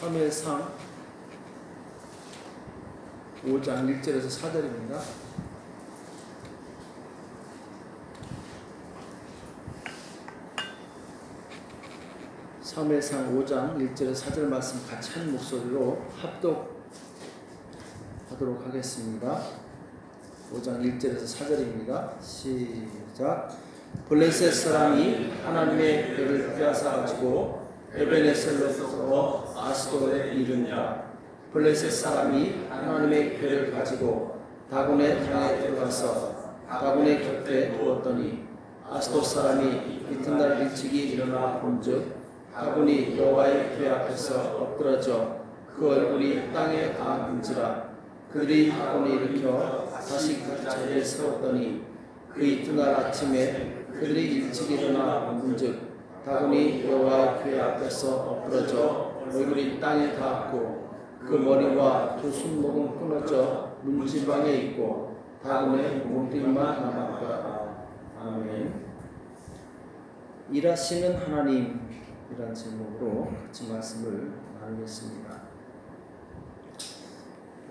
사무엘상 5장 1절에서 4절입니다. 사무엘상 5장 1절에서 4절 말씀 같이 한 목소리로 합독하도록 하겠습니다. 5장 1절에서 4절입니다. 시작. 블레셋 사람이 하나님의 궤를 빼앗아 가지고 에베네셀로서 아스돗에 이르니라. 블레셋 사람이 하나님의 궤를 가지고 다곤의 땅에 들어가서 다곤의 곁에 두었더니 아스돗 사람이 이튿날 일찍이 일어나 본즉 다곤이 여호와의 궤 앞에서 엎드러져 그 얼굴이 땅에 닿은지라. 그들이 다곤을 일으켜 다시 그 자리에 세웠더니 그 이튿날 아침에 그들이 일찍 일어나 본즉 다곤이 여호와의 궤 앞에서 엎드러져 얼굴이 땅에 닿았고 그 머리와 두 손목은 끊어져 문지방에 있고 다곤의 몸뚱이만 남았더라. 아멘. 일하시는 하나님이란 제목으로 같이 말씀을 나누겠습니다.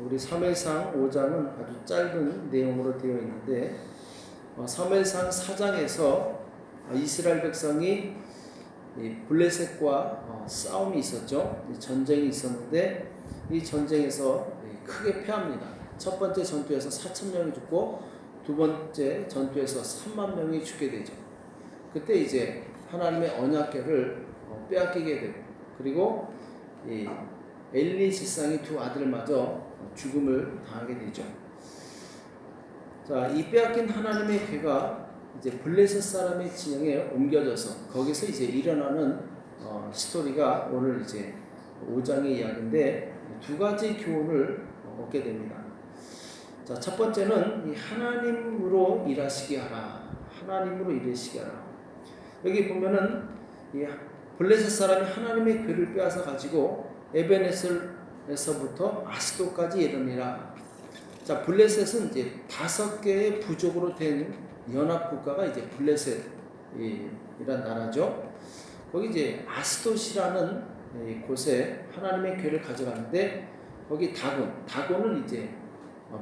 우리 사무엘상 5장은 아주 짧은 내용으로 되어 있는데 사무엘상 4장에서 이스라엘 백성이 블레셋과 싸움이 있었죠. 전쟁이 있었는데 이 전쟁에서 크게 패합니다. 첫 번째 전투에서 4,000명이 죽고 두 번째 전투에서 3만 명이 죽게 되죠. 그때 이제 하나님의 언약궤를 빼앗기게 되고 그리고 엘리 지상이 두 아들마저 죽음을 당하게 되죠. 자, 이 빼앗긴 하나님의 궤가 이제 블레셋 사람의 진영에 옮겨져서 거기서 이제 일어나는 스토리가 오늘 이제 5장의 이야기인데 두 가지 교훈을 얻게 됩니다. 자, 첫 번째는 이 하나님으로 일하시게 하라. 하나님으로 일하시게 하라. 여기 보면은 이 블레셋 사람이 하나님의 궤를 빼앗아 가지고 에베네셀에서부터 아스돗까지 이르니라. 자, 블레셋은 이제 5개의 부족으로 된 연합 국가가 이제 블레셋이란 나라죠. 거기 이제 아스돗이라는 곳에 하나님의 궤를 가져가는데 거기 다곤은 이제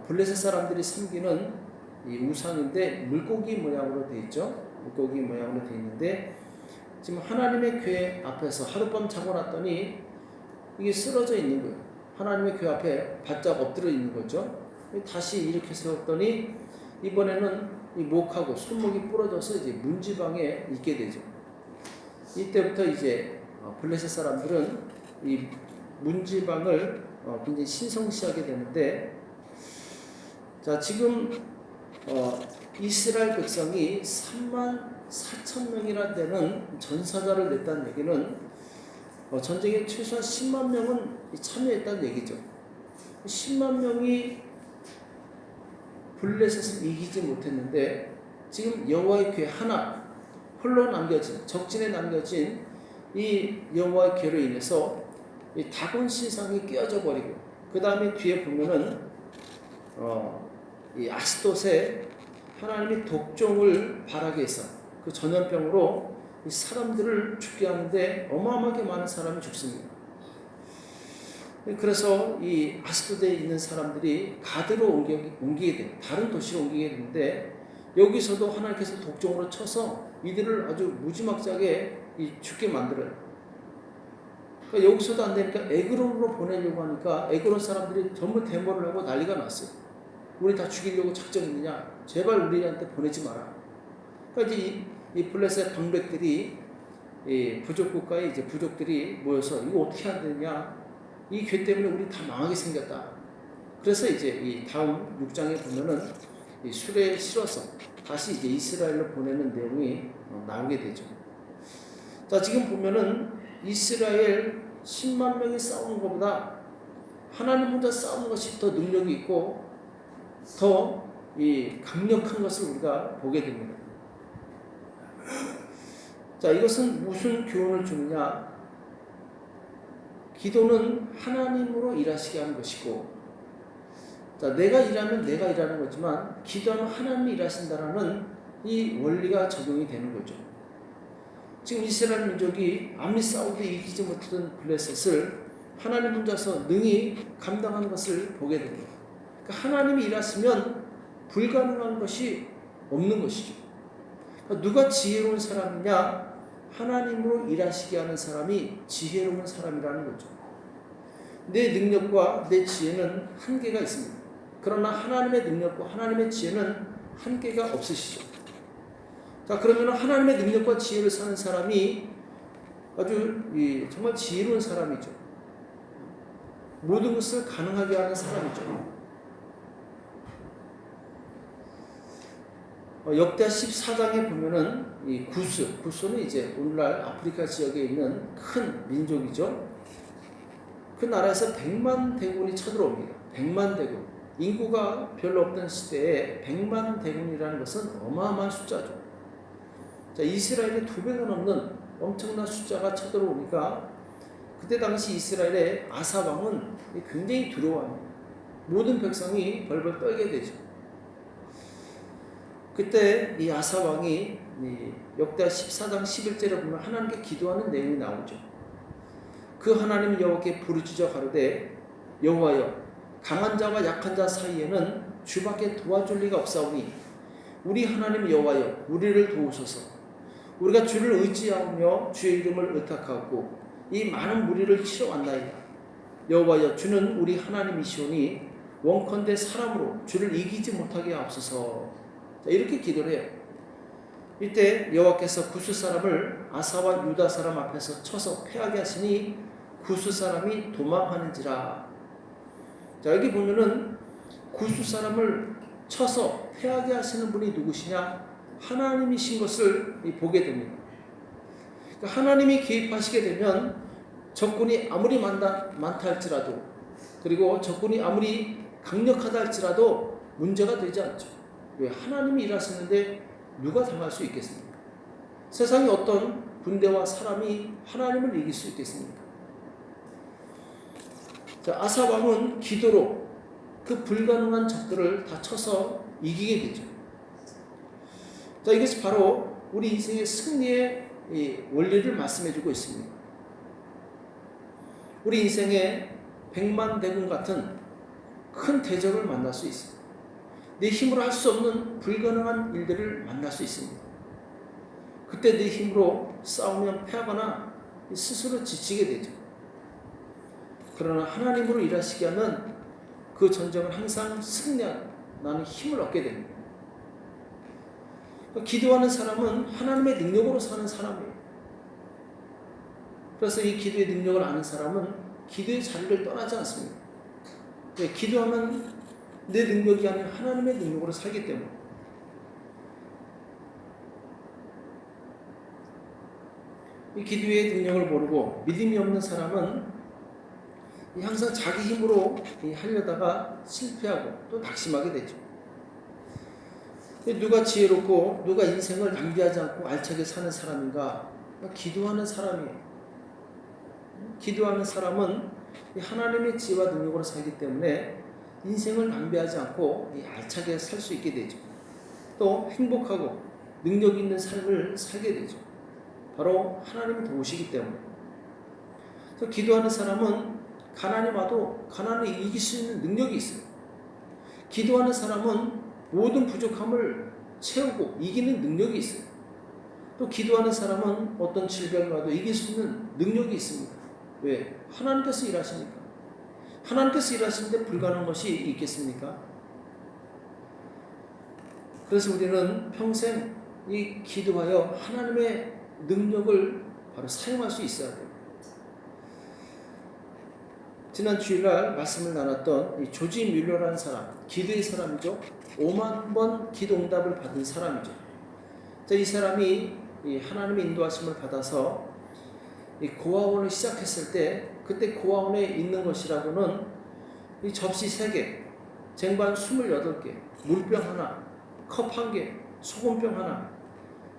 블레셋 사람들이 섬기는 이 우상인데 물고기 모양으로 되어 있죠. 물고기 모양으로 되어 있는데 지금 하나님의 궤 앞에서 하룻밤 자고 났더니 이게 쓰러져 있는 거예요. 하나님의 궤 앞에 바짝 엎드려 있는 거죠. 다시 이렇게 세웠더니 이번에는 이 목하고 손목이 부러져서 이제 문지방에 있게 되죠. 이때부터 이제 블레셋 사람들은 이 문지방을 굉장히 신성시하게 되는데, 자, 지금 이스라엘 백성이 34,000명이나 되는 전사자를 냈다는 얘기는 전쟁에 최소한 10만 명은 참여했다는 얘기죠. 10만 명이 블레셋을 이기지 못했는데 지금 여호와의 궤 하나 홀로 남겨진, 적진에 남겨진 이 여호와의 궤로 인해서 이 다곤 신상이 깨어져 버리고 그 다음에 뒤에 보면은 이 아스돗에 하나님이 독종을 발하게 해서 그 전염병으로 이 사람들을 죽게 하는데 어마어마하게 많은 사람이 죽습니다. 그래서 이 아스돗에 있는 사람들이 가드로 옮기게 돼요. 다른 도시로 옮기게 되는데 여기서도 하나님께서 독종으로 쳐서 이들을 아주 무지막지하게 죽게 만들어요. 그러니까 여기서도 안 되니까 에그론으로 보내려고 하니까 에그론 사람들이 전부 데모를 하고 난리가 났어요. 우리 다 죽이려고 작정 있느냐? 제발 우리한테 보내지 마라. 그러니까 이제 이 블레셋 방백들이 부족 국가의 이제 부족들이 모여서 이거 어떻게 해야 되냐? 이 궤 때문에 우리 다 망하게 생겼다. 그래서 이제 이 다음 6장에 보면은 이 수레에 실어서 다시 이제 이스라엘로 보내는 내용이 나오게 되죠. 자, 지금 보면은 이스라엘 10만 명이 싸우는 것보다 하나님 혼자 싸우는 것이 더 능력이 있고 더 이 강력한 것을 우리가 보게 됩니다. 자, 이것은 무슨 교훈을 주느냐? 기도는 하나님으로 일하시게 하는 것이고, 자, 내가 일하면 내가 일하는 거지만 기도하면 하나님이 일하신다라는 이 원리가 적용이 되는 거죠. 지금 이스라엘 민족이 아무리 싸우도 이기지 못하던 블레셋을 하나님 혼자서 능히 감당하는 것을 보게 됩니다. 그러니까 하나님이 일하시면 불가능한 것이 없는 것이죠. 그러니까 누가 지혜로운 사람이냐? 하나님으로 일하시게 하는 사람이 지혜로운 사람이라는 거죠. 내 능력과 내 지혜는 한계가 있습니다. 그러나 하나님의 능력과 하나님의 지혜는 한계가 없으시죠. 자, 그러면 하나님의 능력과 지혜를 사는 사람이 아주 정말 지혜로운 사람이죠. 모든 것을 가능하게 하는 사람이죠. 역대 14장에 보면은 이 구스는 이제 오늘날 아프리카 지역에 있는 큰 민족이죠. 그 나라에서 100만 대군이 쳐들어옵니다. 100만 대군. 인구가 별로 없던 시대에 100만 대군이라는 것은 어마어마한 숫자죠. 자, 이스라엘의 2배가 넘는 엄청난 숫자가 쳐들어오니까 그때 당시 이스라엘의 아사 왕은 굉장히 두려워합니다. 모든 백성이 벌벌 떨게 되죠. 그때 이 아사 왕이 역대 14장 11절에 보면 하나님께 기도하는 내용이 나오죠. 그 하나님 여호와께 부르짖어 가로되 여호와여 강한 자와 약한 자 사이에는 주밖에 도와줄 리가 없사오니 우리 하나님 여호와여 우리를 도우소서. 우리가 주를 의지하며 주의 이름을 의탁하고 이 많은 무리를 치러 왔나이다. 여호와여 주는 우리 하나님이시오니 원컨대 사람으로 주를 이기지 못하게 하옵소서. 자, 이렇게 기도를 해요. 이때 여호와께서 구스 사람을 아사와 유다 사람 앞에서 쳐서 패하게 하시니 구스 사람이 도망하는지라. 자, 여기 보면은 구스 사람을 쳐서 패하게 하시는 분이 누구시냐? 하나님이신 것을 보게 됩니다. 그러니까 하나님이 개입하시게 되면 적군이 아무리 많다 할지라도, 그리고 적군이 아무리 강력하다 할지라도 문제가 되지 않죠. 왜? 하나님이 일하시는데 누가 당할 수 있겠습니까? 세상에 어떤 군대와 사람이 하나님을 이길 수 있겠습니까? 자, 아사 왕은 기도로 그 불가능한 적들을 다 쳐서 이기게 되죠. 자, 이것이 바로 우리 인생의 승리의 원리를 말씀해주고 있습니다. 우리 인생에 100만 대군 같은 큰 대적을 만날 수 있습니다. 내 힘으로 할 수 없는 불가능한 일들을 만날 수 있습니다. 그때 내 힘으로 싸우면 패하거나 스스로 지치게 되죠. 그러나 하나님으로 일하시게 하면 그 전쟁을 항상 승리하는 힘을 얻게 됩니다. 기도하는 사람은 하나님의 능력으로 사는 사람이에요. 그래서 이 기도의 능력을 아는 사람은 기도의 자리를 떠나지 않습니다. 기도하면 내 능력이 아닌 하나님의 능력으로 살기 때문에. 이 기도의 능력을 모르고 믿음이 없는 사람은 항상 자기 힘으로 하려다가 실패하고 또 낙심하게 되죠. 누가 지혜롭고 누가 인생을 낭비하지 않고 알차게 사는 사람인가? 기도하는 사람이에요. 기도하는 사람은 하나님의 지혜와 능력으로 살기 때문에 인생을 낭비하지 않고 알차게 살 수 있게 되죠. 또 행복하고 능력 있는 삶을 살게 되죠. 바로 하나님이 도우시기 때문에. 그래서 기도하는 사람은 가난이 와도 가난을 이길 수 있는 능력이 있어요. 기도하는 사람은 모든 부족함을 채우고 이기는 능력이 있어요. 또 기도하는 사람은 어떤 질병이 와도 이길 수 있는 능력이 있습니다. 왜? 하나님께서 일하시니까. 하나님께서 일하시는데 불가능한 것이 있겠습니까? 그래서 우리는 평생 이 기도하여 하나님의 능력을 바로 사용할 수 있어야 돼요. 지난 주일날 말씀을 나눴던 이 조지 뮬러라는 사람, 기도의 사람이죠. 5만 번 기도 응답을 받은 사람이죠. 이 사람이 이 하나님의 인도하심을 받아서 이 고아원을 시작했을 때, 그때 고아원에 있는 것이라고는 이 접시 3개, 쟁반 28개, 물병 하나, 컵 1개, 소금병 하나,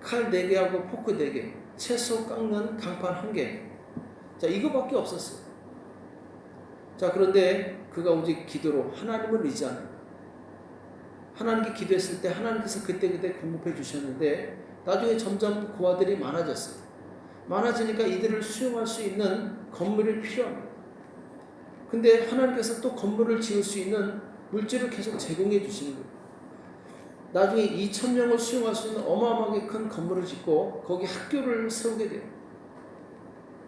칼 4개하고 포크 4개, 채소 깎는 강판 1개. 자, 이거밖에 없었어요. 자, 그런데 그가 오직 기도로 하나님을 의지하는, 하나님께 기도했을 때 하나님께서 그때그때 공급해 주셨는데 나중에 점점 고아들이 많아졌어요. 많아지니까 이들을 수용할 수 있는 건물이 필요합니다. 근데 하나님께서 또 건물을 지을 수 있는 물질을 계속 제공해 주시는 거예요. 나중에 2,000명을 수용할 수 있는 어마어마하게 큰 건물을 짓고 거기 학교를 세우게 돼요.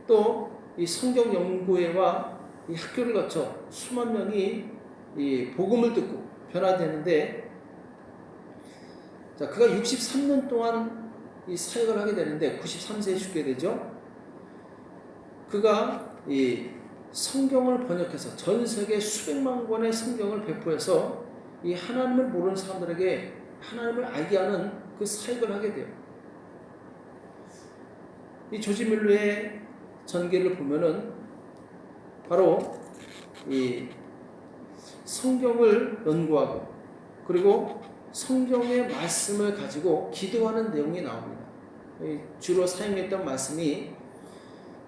또 이 성경 연구회와 이 학교를 거쳐 수만 명이 이 복음을 듣고 변화되는데, 자, 그가 63년 동안 이 사역을 하게 되는데 93세에 죽게 되죠. 그가 이 성경을 번역해서 전 세계 수백만 권의 성경을 배포해서 이 하나님을 모르는 사람들에게 하나님을 알게 하는 그 사역을 하게 돼요. 이 조지 밀러의 전개를 보면은 바로 이 성경을 연구하고 그리고 성경의 말씀을 가지고 기도하는 내용이 나옵니다. 주로 사용했던 말씀이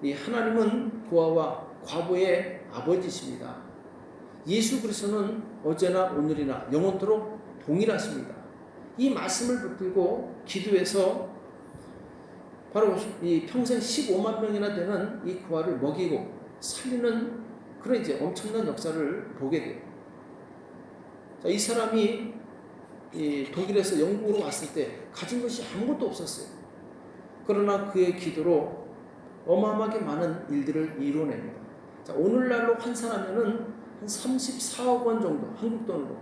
이 하나님은 고아와 과부의 아버지십니다. 예수 그리스도는 어제나 오늘이나 영원토록 동일하십니다. 이 말씀을 붙들고 기도해서 바로 이 평생 15만 명이나 되는 이 고아를 먹이고 살리는 그런 이제 엄청난 역사를 보게 돼요. 자, 이 사람이 이 독일에서 영국으로 왔을 때 가진 것이 아무것도 없었어요. 그러나 그의 기도로 어마어마하게 많은 일들을 이뤄냅니다. 자, 오늘날로 환산하면은 한 34억 원 정도 한국 돈으로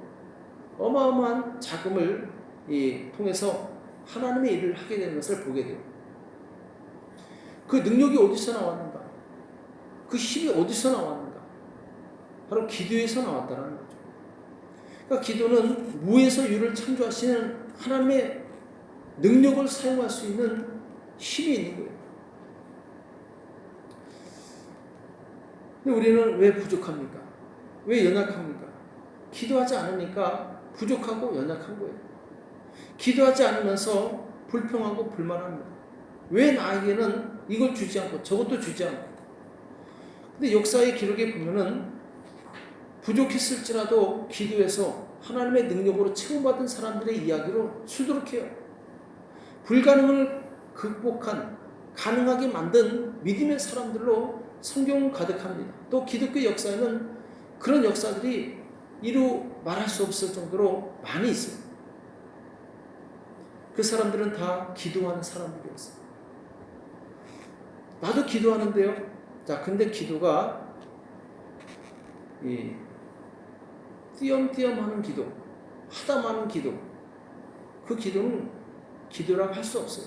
어마어마한 자금을 통해서 하나님의 일을 하게 되는 것을 보게 돼요. 그 능력이 어디서 나왔는가? 그 힘이 어디서 나왔는가? 바로 기도에서 나왔다는 거죠. 그러니까 기도는 무에서 유를 창조하시는 하나님의 능력을 사용할 수 있는 힘이 있는 거예요. 근데 우리는 왜 부족합니까? 왜 연약합니까? 기도하지 않으니까 부족하고 연약한 거예요. 기도하지 않으면서 불평하고 불만합니다. 왜 나에게는 이걸 주지 않고 저것도 주지 않고. 근데 역사의 기록에 보면은 부족했을지라도 기도해서 하나님의 능력으로 채움받은 사람들의 이야기로 수두룩해요. 불가능을 극복한 가능하게 만든 믿음의 사람들로 성경은 가득합니다. 또 기독교 역사에는 그런 역사들이 이루 말할 수 없을 정도로 많이 있어요. 그 사람들은 다 기도하는 사람들이었어요. 나도 기도하는데요. 자, 근데 기도가 띄엄띄엄 하는 기도, 하다마는 기도, 그 기도는 기도라고 할 수 없어요.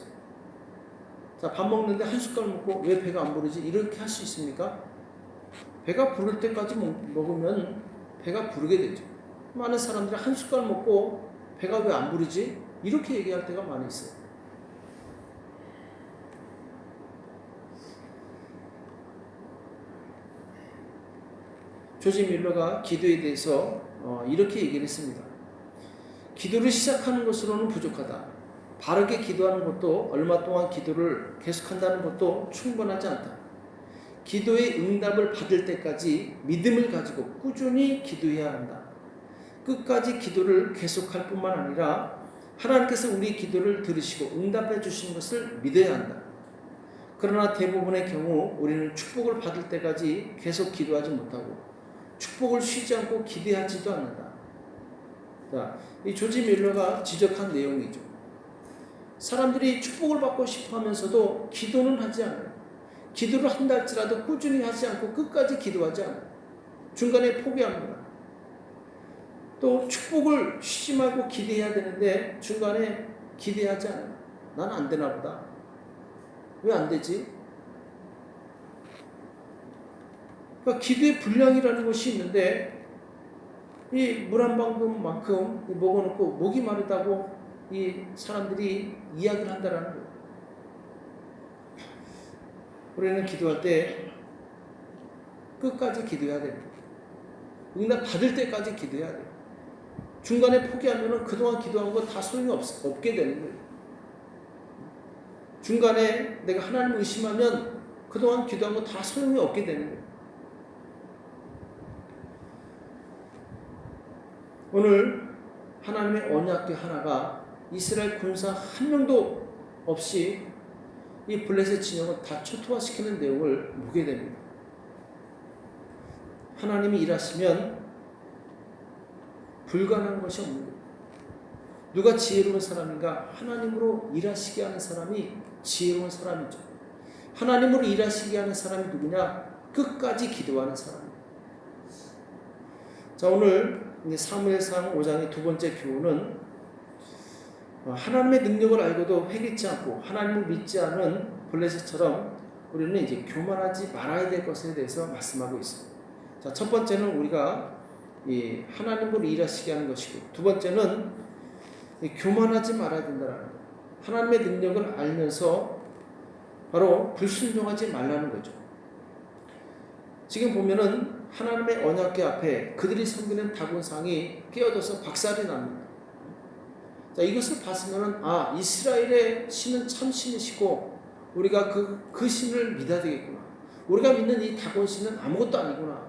자, 밥 먹는데 한 숟갈 먹고 왜 배가 안 부르지? 이렇게 할 수 있습니까? 배가 부를 때까지 먹으면 배가 부르게 되죠. 많은 사람들이 한 숟갈 먹고 배가 왜 안 부르지? 이렇게 얘기할 때가 많이 있어요. 조지 밀러가 기도에 대해서 이렇게 얘기를 했습니다. 기도를 시작하는 것으로는 부족하다. 바르게 기도하는 것도 얼마 동안 기도를 계속한다는 것도 충분하지 않다. 기도의 응답을 받을 때까지 믿음을 가지고 꾸준히 기도해야 한다. 끝까지 기도를 계속할 뿐만 아니라 하나님께서 우리 기도를 들으시고 응답해 주신 것을 믿어야 한다. 그러나 대부분의 경우 우리는 축복을 받을 때까지 계속 기도하지 못하고 축복을 쉬지 않고 기대하지도 않는다. 자, 이 조지 밀러가 지적한 내용이죠. 사람들이 축복을 받고 싶어 하면서도 기도는 하지 않아요. 기도를 한다 할지라도 꾸준히 하지 않고 끝까지 기도하지 않아요. 중간에 포기합니다. 또 축복을 쉬지 말고 기대해야 되는데 중간에 기대하지 않아요. 난 안 되나 보다. 왜 안 되지? 그러니까 기도의 분량이라는 것이 있는데 이 물 한 방울만큼 먹어놓고 목이 마르다고 이 사람들이 이야기를 한다라는 거예요. 우리는 기도할 때 끝까지 기도해야 됩니다. 응답 받을 때까지 기도해야 돼요. 중간에 포기하면 그동안 기도한 거 다 소용이 없게 되는 거예요. 중간에 내가 하나님을 의심하면 그동안 기도한 거 다 소용이 없게 되는 거예요. 오늘 하나님의 언약궤 하나가 이스라엘 군사 한 명도 없이 이 블레셋 진영을 다 초토화시키는 내용을 보게 됩니다. 하나님이 일하시면 불가능한 것이 없는 거예요. 누가 지혜로운 사람인가? 하나님으로 일하시게 하는 사람이 지혜로운 사람이죠. 하나님으로 일하시게 하는 사람이 누구냐? 끝까지 기도하는 사람이에요. 자, 오늘 사무엘상 5장의 두 번째 교훈은 하나님의 능력을 알고도 회개치 않고 하나님을 믿지 않은 블레셋처럼 우리는 이제 교만하지 말아야 될 것에 대해서 말씀하고 있습니다. 자, 첫 번째는 우리가 이 하나님으로 일하시게 하는 것이고, 두 번째는 교만하지 말아야 된다는 거예요. 하나님의 능력을 알면서 바로 불순종하지 말라는 거죠. 지금 보면은 하나님의 언약궤 앞에 그들이 섬기는 다곤상이 깨어져서 박살이 납니다. 자, 이것을 봤으면은 이스라엘의 신은 참 신이시고 우리가 그 신을 믿어야 되겠구나. 우리가 믿는 이 다곤 신은 아무것도 아니구나.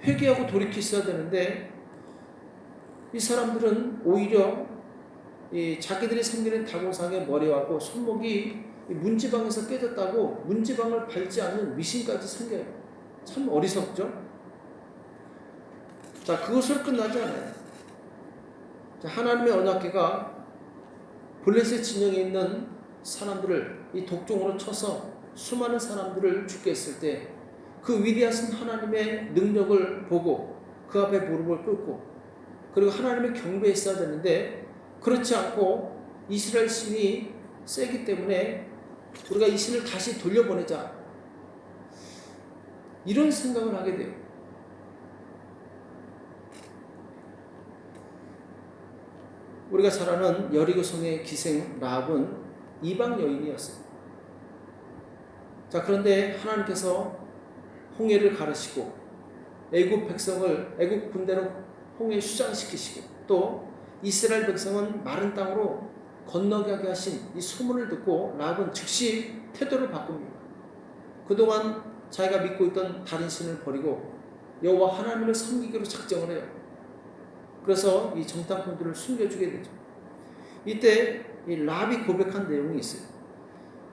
회개하고 돌이켰어야 되는데 이 사람들은 오히려 이 자기들이 섬기는 다곤상의 머리하고 손목이 문지방에서 깨졌다고 문지방을 밟지 않는 미신까지 생겨요. 참 어리석죠? 자, 그것으로 끝나지 않아요. 자, 하나님의 언약궤가 블레셋 진영에 있는 사람들을 이 독종으로 쳐서 수많은 사람들을 죽게 했을 때 그 위대하신 하나님의 능력을 보고 그 앞에 무릎을 꿇고 그리고 하나님의 경배했어야 되는데 그렇지 않고 이스라엘 신이 세기 때문에 우리가 이 신을 다시 돌려보내자 이런 생각을 하게 돼요. 우리가 잘 아는 여리고성의 기생 라합은 이방 여인이었어요. 자, 그런데 하나님께서 홍해를 가르시고 애굽 백성을 애굽 군대로 홍해에 수장시키시고 또 이스라엘 백성은 마른 땅으로 건너가게 하신 이 소문을 듣고 라합은 즉시 태도를 바꿉니다. 그동안 자기가 믿고 있던 다른 신을 버리고 여호와 하나님을 섬기기로 작정을 해요. 그래서 이 정탐꾼들을 숨겨주게 되죠. 이때 이 라합이 고백한 내용이 있어요.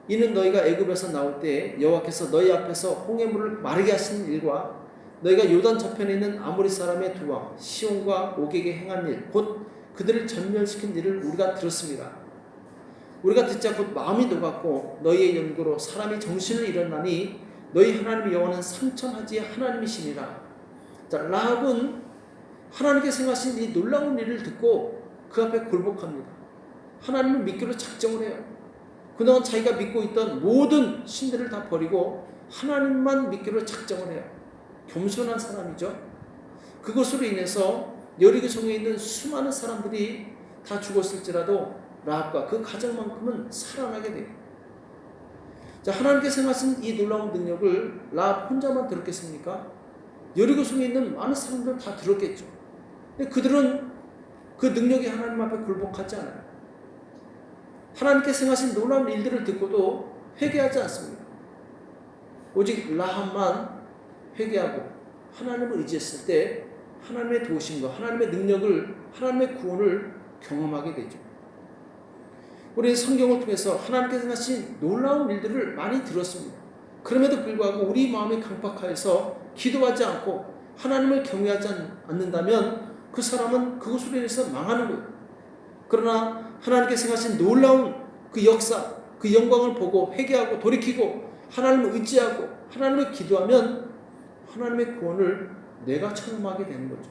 이는 너희가 애굽에서 나올 때 여호와께서 너희 앞에서 홍해물을 마르게 하신 일과 너희가 요단 저편에 있는 아모리 사람의 두 왕 시온과 오게게 행한 일 곧 그들을 전멸시킨 일을 우리가 들었습니다. 우리가 듣자 곧 마음이 녹았고 너희의 연고로 사람이 정신을 잃었나니 너희 하나님 여호와는 삼천하지의 하나님이시니라. 자, 라합은 하나님께 생하신 이 놀라운 일을 듣고 그 앞에 굴복합니다. 하나님을 믿기로 작정을 해요. 그동안 자기가 믿고 있던 모든 신들을 다 버리고 하나님만 믿기로 작정을 해요. 겸손한 사람이죠. 그것으로 인해서 여리고성에 있는 수많은 사람들이 다 죽었을지라도 라합과 그 가정만큼은 살아나게 돼요. 자, 하나님께서 행하신 이 놀라운 능력을 라합 혼자만 들었겠습니까? 여리고성에 있는 많은 사람들 다 들었겠죠. 근데 그들은 그 능력이 하나님 앞에 굴복하지 않아요. 하나님께서 행하신 놀라운 일들을 듣고도 회개하지 않습니다. 오직 라합만 회개하고 하나님을 의지했을 때 하나님의 도우심과 하나님의 능력을, 하나님의 구원을 경험하게 되죠. 우리는 성경을 통해서 하나님께서 하신 놀라운 일들을 많이 들었습니다. 그럼에도 불구하고 우리 마음이 강팍하여서 기도하지 않고 하나님을 경외하지 않는다면 그 사람은 그것으로 인해서 망하는 거예요. 그러나 하나님께서 하신 놀라운 그 역사, 그 영광을 보고 회개하고 돌이키고 하나님을 의지하고 하나님을 기도하면 하나님의 구원을 내가 체험하게 되는 거죠.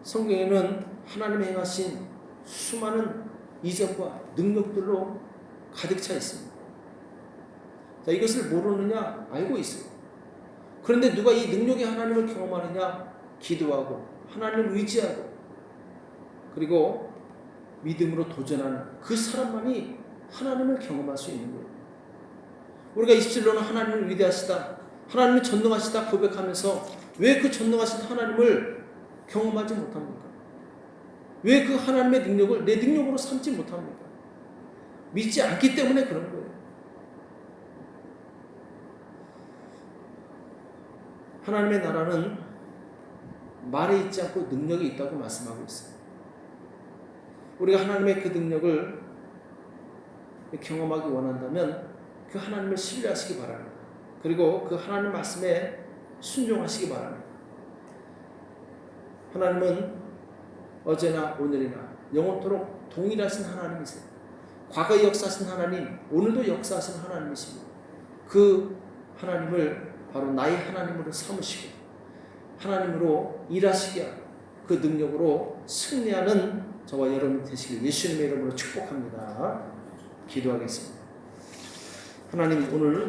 성경에는 하나님이 행하신 수많은 이적과 능력들로 가득 차 있습니다. 자, 이것을 모르느냐? 알고 있어요. 그런데 누가 이 능력의 하나님을 경험하느냐? 기도하고 하나님을 의지하고 그리고 믿음으로 도전하는 그 사람만이 하나님을 경험할 수 있는 거예요. 우리가 27절로는 하나님을 위대하시다, 하나님을 전능하시다 고백하면서 왜 그 전능하신 하나님을 경험하지 못합니까? 왜 그 하나님의 능력을 내 능력으로 삼지 못합니까? 믿지 않기 때문에 그런 거예요. 하나님의 나라는 말에 있지 않고 능력이 있다고 말씀하고 있어요. 우리가 하나님의 그 능력을 경험하기 원한다면 그 하나님을 신뢰하시기 바랍니다. 그리고 그 하나님 말씀에 순종하시기 바랍니다. 하나님은 어제나 오늘이나 영원토록 동일하신 하나님이세요. 과거에 역사하신 하나님, 오늘도 역사하신 하나님이십니다. 그 하나님을 바로 나의 하나님으로 삼으시고 하나님으로 일하시게 하고 그 능력으로 승리하는 저와 여러분 되시길 예수님의 이름으로 축복합니다. 기도하겠습니다. 하나님, 오늘